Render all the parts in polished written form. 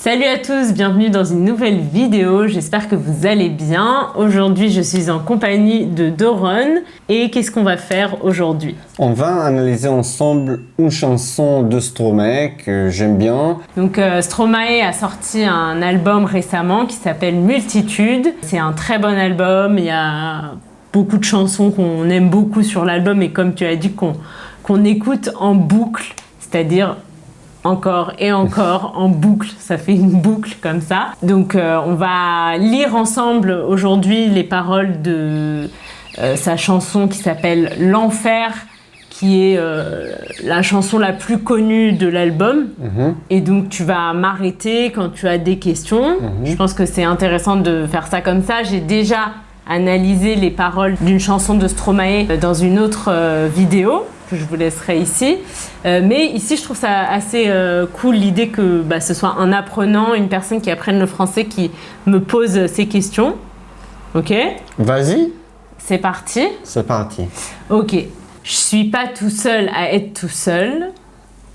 Salut à tous, bienvenue dans une nouvelle vidéo, j'espère que vous allez bien. Aujourd'hui je suis en compagnie de Doron et qu'est-ce qu'on va faire aujourd'hui? On va analyser ensemble une chanson de Stromae que j'aime bien. Donc Stromae a sorti un album récemment qui s'appelle Multitude. C'est un très bon album, il y a beaucoup de chansons qu'on aime beaucoup sur l'album et comme tu as dit qu'on écoute en boucle, c'est-à-dire encore et encore en boucle, ça fait une boucle comme ça. Donc on va lire ensemble aujourd'hui les paroles de sa chanson qui s'appelle L'Enfer, qui est la chanson la plus connue de l'album. Et donc tu vas m'arrêter quand tu as des questions. Je pense que c'est intéressant de faire ça comme ça. J'ai déjà analysé les paroles d'une chanson de Stromae dans une autre vidéo que je vous laisserai ici. Mais ici, je trouve ça assez cool l'idée que ce soit un apprenant, une personne qui apprenne le français qui me pose ces questions. Ok? Vas-y. C'est parti? C'est parti. Ok. Je suis pas tout seul à être tout seul.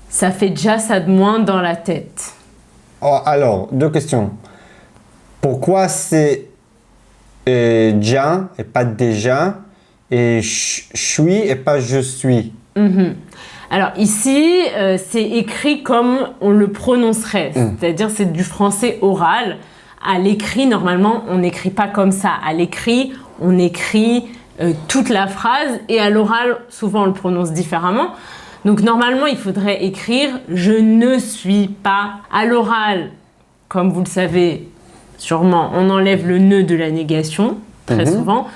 Ça fait déjà ça de moins dans la tête. Oh, alors, deux questions. Pourquoi c'est déjà et pas déjà et je suis et pas je suis? Alors ici, c'est écrit comme on le prononcerait, c'est-à-dire c'est du français oral. À l'écrit, normalement, on n'écrit pas comme ça. À l'écrit, on écrit toute la phrase et à l'oral, souvent on le prononce différemment. Donc normalement, il faudrait écrire « je ne suis pas ». À l'oral, comme vous le savez sûrement, on enlève le « ne » de la négation, très souvent.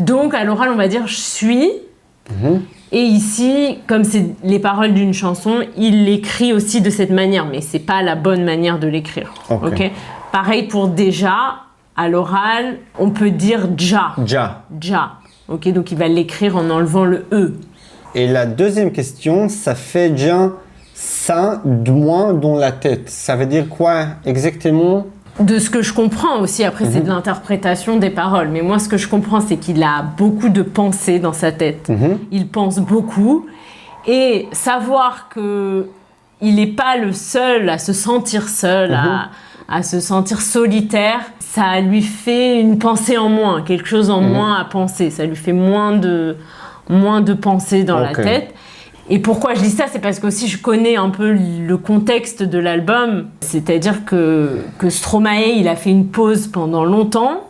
Donc à l'oral, on va dire « je suis ». Et ici, comme c'est les paroles d'une chanson, il l'écrit aussi de cette manière, mais c'est pas la bonne manière de l'écrire. Okay. Pareil pour déjà, à l'oral, on peut dire ja. Ja. Ja. Ok, donc il va l'écrire en enlevant le e. Et la deuxième question, ça fait déjà ça de moins dans la tête. Ça veut dire quoi exactement? De ce que je comprends aussi, après c'est de l'interprétation des paroles, mais moi ce que je comprends c'est qu'il a beaucoup de pensées dans sa tête. Il pense beaucoup et savoir que il n'est pas le seul à se sentir seul, à se sentir solitaire, ça lui fait une pensée en moins, quelque chose en moins à penser, ça lui fait moins de pensées dans la tête. Et pourquoi je dis ça, c'est parce qu'aussi je connais un peu le contexte de l'album. C'est-à-dire que Stromae, il a fait une pause pendant longtemps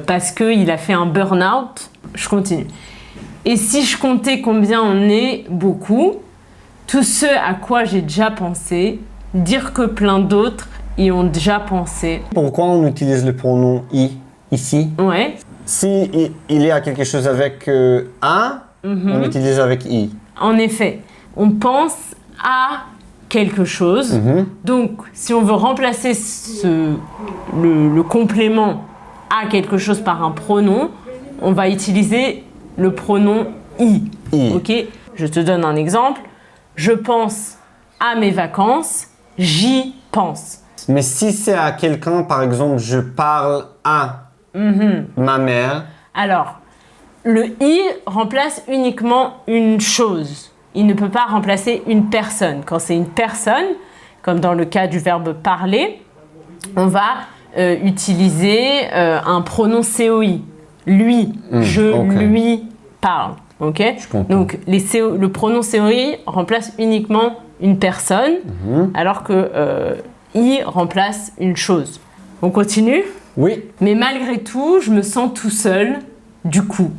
parce qu'il a fait un burn-out. Je continue. Et si je comptais combien on est, beaucoup, tout ce à quoi j'ai déjà pensé, dire que plein d'autres y ont déjà pensé. Pourquoi on utilise le pronom « i » ici? Ouais. Si il y a quelque chose avec « a », on utilise avec « i ». En effet, on pense à quelque chose. Donc, si on veut remplacer le complément à quelque chose par un pronom, on va utiliser le pronom i. Ok? Je te donne un exemple. Je pense à mes vacances, j'y pense. Mais si c'est à quelqu'un, par exemple, je parle à ma mère. Alors, le « i » remplace uniquement une chose. Il ne peut pas remplacer une personne. Quand c'est une personne, comme dans le cas du verbe « parler », on va utiliser un pronom « COI ». Lui, je lui parle. Okay? Donc, le pronom « COI » remplace uniquement une personne, alors que « i » remplace une chose. On continue? Oui. Mais malgré tout, je me sens tout seul, du coup.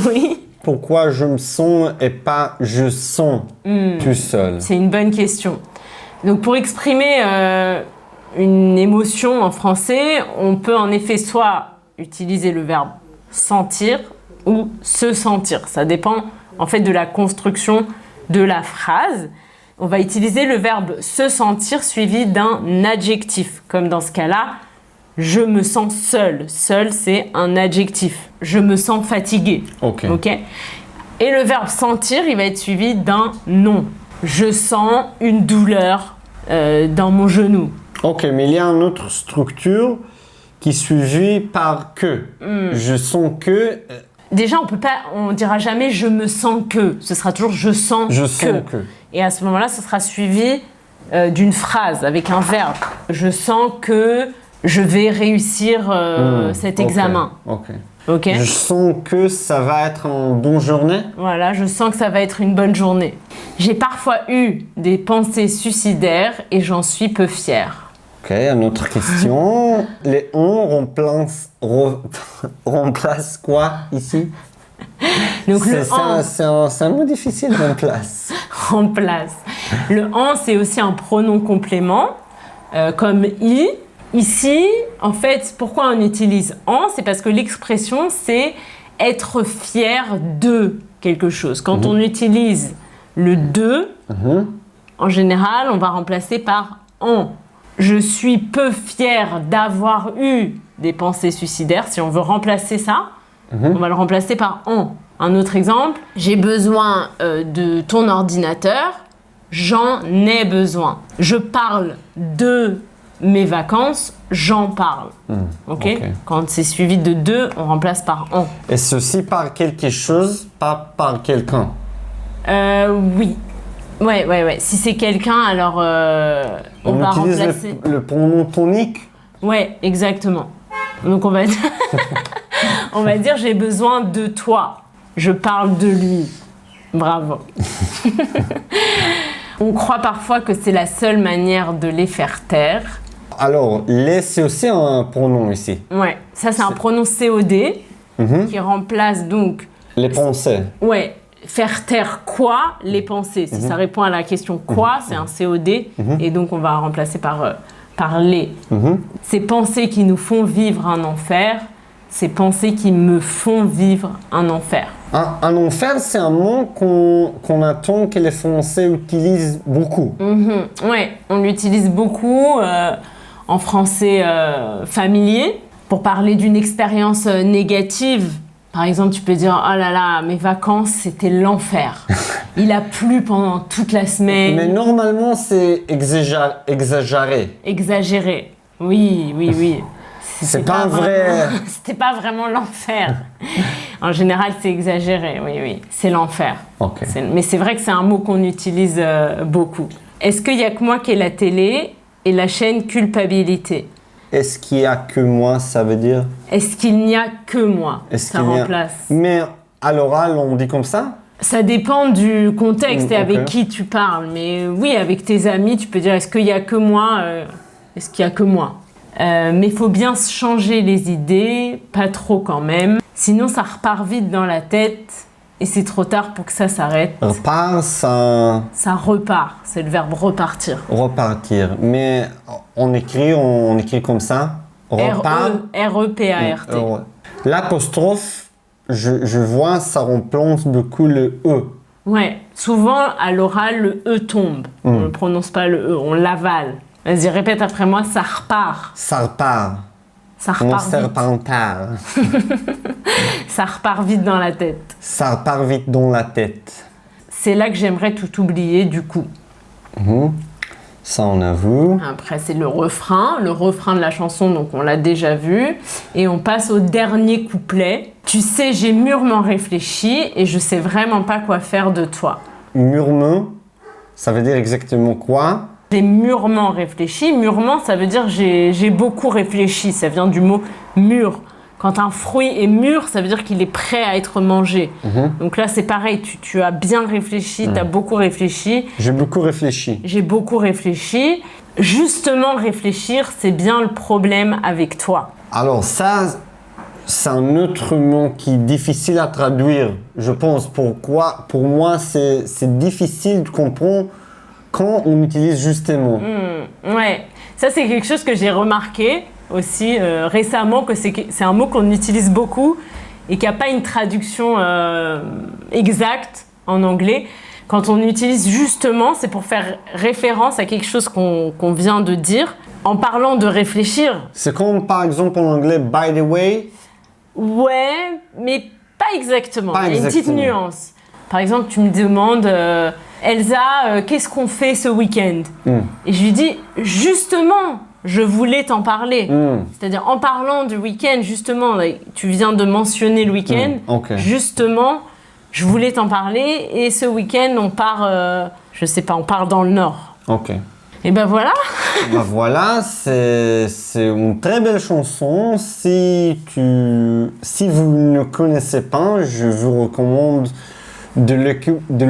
Oui. Pourquoi je me sens et pas je sens tout seul? C'est une bonne question. Donc pour exprimer une émotion en français, on peut en effet soit utiliser le verbe sentir ou se sentir. Ça dépend en fait de la construction de la phrase. On va utiliser le verbe se sentir suivi d'un adjectif, comme dans ce cas-là. Je me sens seul. Seul, c'est un adjectif. Je me sens fatigué. Ok. Et le verbe sentir, il va être suivi d'un nom. Je sens une douleur dans mon genou. Ok, mais il y a une autre structure qui est suivie par que. Je sens que. Déjà, on dira jamais je me sens que. Ce sera toujours je sens que. Je sens que. Et à ce moment-là, ce sera suivi d'une phrase avec un verbe. Je sens que je vais réussir cet examen. Ok. Je sens que ça va être une bonne journée. Voilà, je sens que ça va être une bonne journée. J'ai parfois eu des pensées suicidaires et j'en suis peu fière. Ok, une autre question. Les on remplace quoi ici? Donc c'est un mot difficile, remplace. Remplace. Le en, c'est aussi un pronom complément, comme i. Ici, en fait, pourquoi on utilise en? C'est parce que l'expression, c'est être fier de quelque chose. Quand on utilise le de, en général, on va remplacer par en. Je suis peu fière d'avoir eu des pensées suicidaires. Si on veut remplacer ça, on va le remplacer par en. Un autre exemple, j'ai besoin de ton ordinateur, j'en ai besoin. Je parle de mes vacances, j'en parle. Ok. Quand c'est suivi de deux, on remplace par en. Et ceci par quelque chose, pas par quelqu'un. Oui. Ouais. Si c'est quelqu'un, alors on va utilise remplacer le pronom tonique. Ouais, exactement. Donc on va dire, on va dire j'ai besoin de toi. Je parle de lui. Bravo. On croit parfois que c'est la seule manière de les faire taire. Alors, les, c'est aussi un pronom ici. Ouais, ça c'est un pronom COD qui remplace donc... Les pensées. Ouais, faire taire quoi? Les pensées. Si ça répond à la question quoi, c'est un COD et donc on va remplacer par les. Ces pensées qui nous font vivre un enfer, ces pensées qui me font vivre un enfer. Un enfer, c'est un mot qu'on attend que les Français utilisent beaucoup. Ouais, on l'utilise beaucoup en français familier pour parler d'une expérience négative. Par exemple, tu peux dire « Oh là là, mes vacances, c'était l'enfer. Il a plu pendant toute la semaine. » Mais normalement, c'est exagéré. Exagéré. Oui. C'est pas vrai. C'était pas vraiment l'enfer. En général, c'est exagéré, oui. C'est l'enfer. Ok. Mais c'est vrai que c'est un mot qu'on utilise beaucoup. Est-ce qu'il y a que moi qui ai la télé et la chaîne culpabilité? Est-ce qu'il y a que moi, ça veut dire? Est-ce qu'il n'y a que moi? Ça remplace. Mais à l'oral, on dit comme ça? Ça dépend du contexte et avec qui tu parles. Mais oui, avec tes amis, tu peux dire est-ce qu'il y a que moi? Est-ce qu'il y a que moi? Mais il faut bien changer les idées, pas trop quand même. Sinon, ça repart vite dans la tête et c'est trop tard pour que ça s'arrête. Repart, ça... Ça repart, c'est le verbe repartir. Repartir. Mais on écrit comme ça. Repart. R-E-P-A-R-T. L'apostrophe, je vois, ça remplace beaucoup le E. Ouais, souvent à l'oral, le E tombe. On ne prononce pas le E, on l'avale. Vas-y, répète après moi, ça repart. Ça repart. Ça repart vite. Serpentard. Ça repart vite dans la tête. Ça repart vite dans la tête. C'est là que j'aimerais tout oublier du coup. Ça, on avoue. Après, c'est le refrain de la chanson, donc on l'a déjà vu. Et on passe au dernier couplet. Tu sais, j'ai mûrement réfléchi et je sais vraiment pas quoi faire de toi. Mûrement, ça veut dire exactement quoi? J'ai mûrement réfléchi. Mûrement, ça veut dire j'ai beaucoup réfléchi. Ça vient du mot mûr. Quand un fruit est mûr, ça veut dire qu'il est prêt à être mangé. Donc là, c'est pareil. Tu as bien réfléchi, tu as beaucoup réfléchi. J'ai beaucoup réfléchi. J'ai beaucoup réfléchi. Justement, réfléchir, c'est bien le problème avec toi. Alors ça, c'est un autre mot qui est difficile à traduire, je pense. Pourquoi? Pour moi, c'est difficile de comprendre quand on utilise justement. Ouais, ça c'est quelque chose que j'ai remarqué aussi récemment, que c'est un mot qu'on utilise beaucoup et qui n'a pas une traduction exacte en anglais. Quand on utilise justement, c'est pour faire référence à quelque chose qu'on vient de dire en parlant de réfléchir. C'est comme par exemple en anglais, by the way. Ouais, mais pas exactement. Pas Il y a une petite nuance. Par exemple, tu me demandes... Elsa, qu'est-ce qu'on fait ce week-end? Et je lui dis, justement, je voulais t'en parler. C'est-à-dire, en parlant du week-end, justement, tu viens de mentionner le week-end, justement, je voulais t'en parler, et ce week-end, on part, je sais pas, on part dans le Nord. Et ben voilà. Bah voilà, c'est une très belle chanson. Si vous ne connaissez pas, je vous recommande de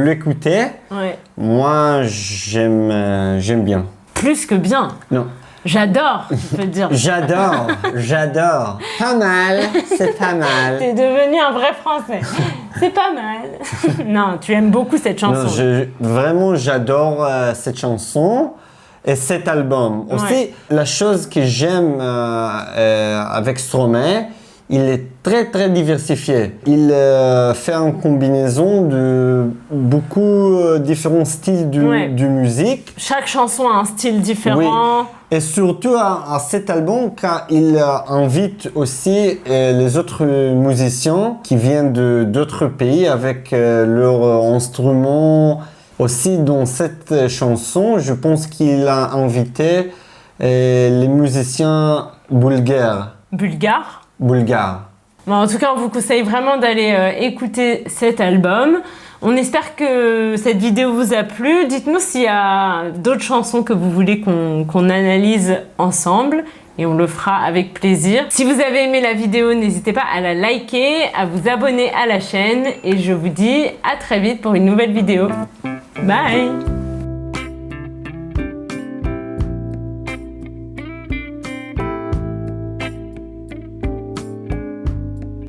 l'écouter. Ouais. Moi, j'aime bien. Plus que bien. Non. J'adore, je peux te dire. J'adore. Pas mal, c'est pas mal. T'es devenu un vrai Français. C'est pas mal. Non, tu aimes beaucoup cette chanson. Non, vraiment, j'adore cette chanson et cet album. Ouais. Aussi, la chose que j'aime avec Stromae, il est très très diversifié. Il fait une combinaison de beaucoup différents styles de musique. Chaque chanson a un style différent. Oui. Et surtout à cet album, car il invite aussi les autres musiciens qui viennent d'autres pays avec leurs instruments. Aussi, dans cette chanson, je pense qu'il a invité les musiciens bulgares. Bulgare. Bulgares. Bon, en tout cas, on vous conseille vraiment d'aller écouter cet album. On espère que cette vidéo vous a plu. Dites-nous s'il y a d'autres chansons que vous voulez qu'on analyse ensemble et on le fera avec plaisir. Si vous avez aimé la vidéo, n'hésitez pas à la liker, à vous abonner à la chaîne et je vous dis à très vite pour une nouvelle vidéo. Bye!